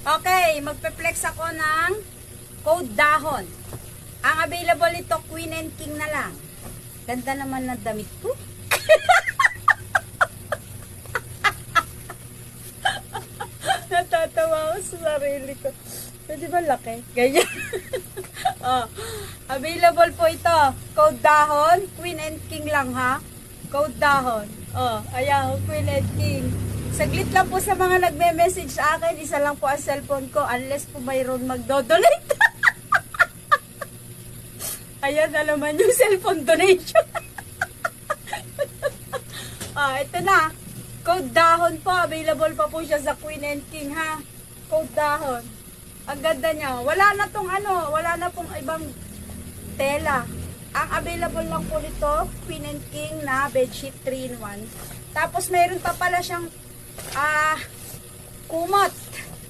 Okay, magpe-flex ako ng code dahon. Ang available ito, Queen and King na lang. Ganda naman ng damit ko. Natatawa ako sa sarili ko. Pwede ba laki? Ganyan. Oh, available po ito. Code dahon. Queen and King lang ha. Code dahon. Oh, ayan. Queen and King. Saglit lang po sa mga nagme-message sa akin. Isa lang po ang cellphone ko. Unless po mayroon magdodonate. Ayan na naman yung cellphone donation. Ah, ito na. Code dahon po. Available pa po siya sa Queen and King ha. Code dahon. Ang ganda niya. Wala na tong ano. Wala na pong ibang tela. Ang available lang po nito, Queen and King na bedsheet 3-in-1. Tapos mayroon pa pala siyang kumot.